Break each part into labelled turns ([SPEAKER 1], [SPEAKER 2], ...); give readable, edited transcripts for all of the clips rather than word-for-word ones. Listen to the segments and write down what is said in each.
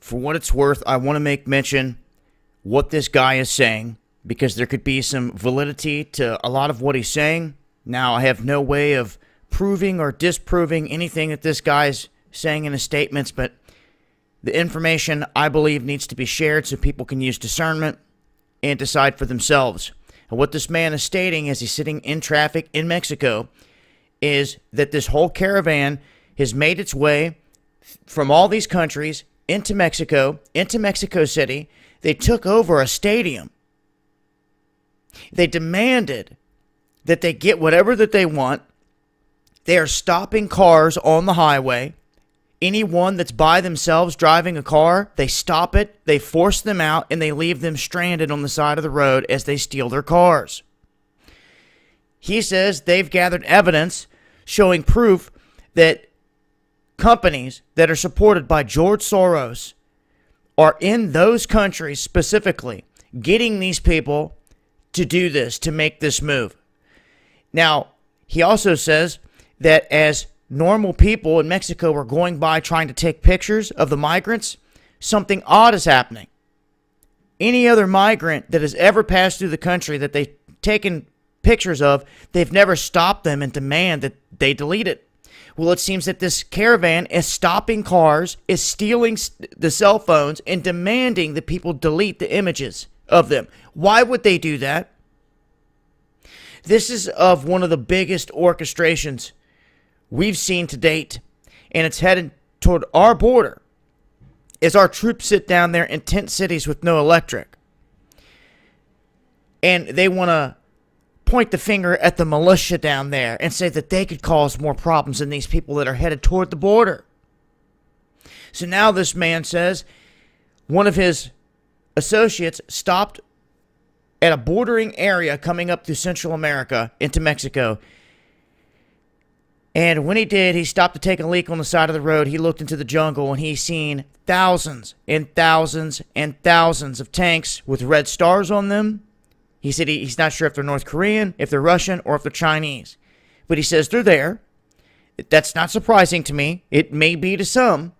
[SPEAKER 1] For what it's worth, I want to make mention what this guy is saying, because there could be some validity to a lot of what he's saying. Now, I have no way of proving or disproving anything that this guy is saying in his statements, but the information, I believe, needs to be shared so people can use discernment and decide for themselves. And what this man is stating as he's sitting in traffic in Mexico is that this whole caravan has made its way from all these countries into Mexico City. They took over a stadium. They demanded that they get whatever that they want. They are stopping cars on the highway. Anyone that's by themselves driving a car, they stop it, they force them out, and they leave them stranded on the side of the road as they steal their cars. He says they've gathered evidence showing proof that companies that are supported by George Soros are in those countries specifically getting these people to do this, to make this move. Now, he also says that as normal people in Mexico are going by trying to take pictures of the migrants, something odd is happening. Any other migrant that has ever passed through the country that they've taken pictures of, they've never stopped them and demand that they delete it. Well, it seems that this caravan is stopping cars, is stealing the cell phones, and demanding that people delete the images of them. Why would they do that? This is of one of the biggest orchestrations we've seen to date, and it's headed toward our border as our troops sit down there in tent cities with no electric. And they want to point the finger at the militia down there and say that they could cause more problems than these people that are headed toward the border. So now this man says one of his associates stopped at a bordering area coming up through Central America into Mexico. And when he did, he stopped to take a leak on the side of the road. He looked into the jungle and he's seen thousands and thousands and thousands of tanks with red stars on them. He said he's not sure if they're North Korean, if they're Russian, or if they're Chinese. But he says they're there. That's not surprising to me. It may be to some.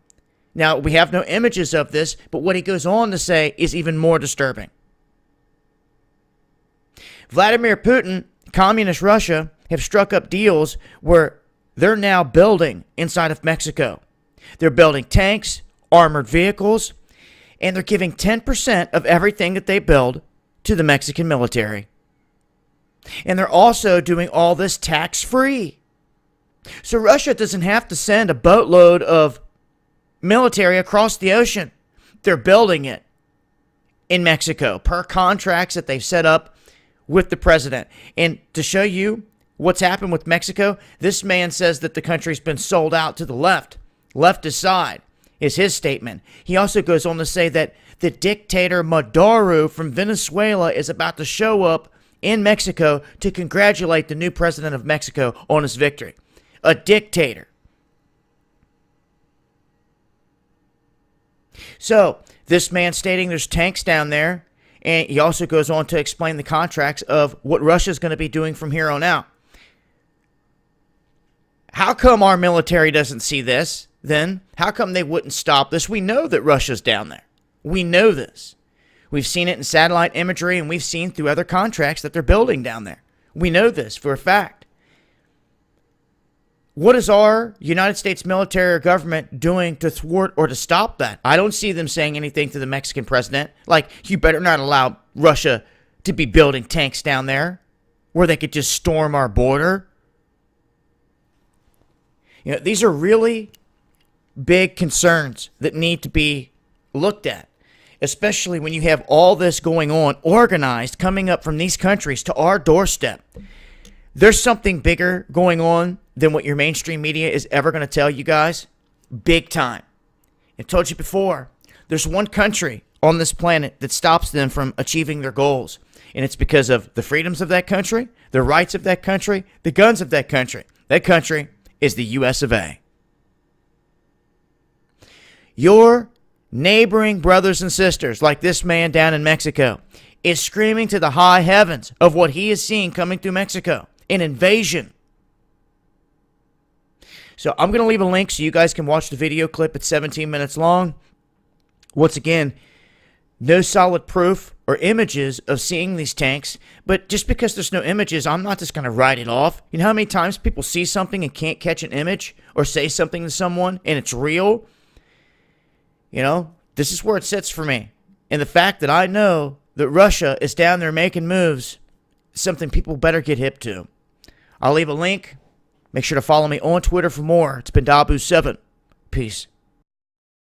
[SPEAKER 1] Now, we have no images of this, but what he goes on to say is even more disturbing. Vladimir Putin, Communist Russia, have struck up deals where they're now building inside of Mexico. They're building tanks, armored vehicles, and they're giving 10% of everything that they build to the Mexican military. And they're also doing all this tax-free. So Russia doesn't have to send a boatload of military across the ocean. They're building it in Mexico per contracts that they've set up with the president. And to show you what's happened with Mexico, this man says that the country's been sold out to the left. Leftist side is his statement. He also goes on to say that the dictator Maduro from Venezuela is about to show up in Mexico to congratulate the new president of Mexico on his victory. A dictator. So, this man stating there's tanks down there, and he also goes on to explain the contracts of what Russia's going to be doing from here on out. How come our military doesn't see this, then? How come they wouldn't stop this? We know that Russia's down there. We know this. We've seen it in satellite imagery, and we've seen through other contracts that they're building down there. We know this for a fact. What is our United States military or government doing to thwart or to stop that? I don't see them saying anything to the Mexican president, like, you better not allow Russia to be building tanks down there where they could just storm our border. You know, these are really big concerns that need to be looked at, especially when you have all this going on, organized, coming up from these countries to our doorstep. There's something bigger going on than what your mainstream media is ever going to tell you guys. Big time. I told you before, there's one country on this planet that stops them from achieving their goals. And it's because of the freedoms of that country, the rights of that country, the guns of that country. That country is the US of A. Your neighboring brothers and sisters, like this man down in Mexico, is screaming to the high heavens of what he is seeing coming through Mexico. An invasion. So I'm going to leave a link so you guys can watch the video clip. It's 17 minutes long. Once again, no solid proof or images of seeing these tanks, but just because there's no images, I'm not just going to write it off. You know how many times people see something and can't catch an image or say something to someone and it's real? You know, this is where it sits for me. And the fact that I know that Russia is down there making moves is something people better get hip to. I'll leave a link. Make sure to follow me on Twitter for more. It's been Dabu7. Peace.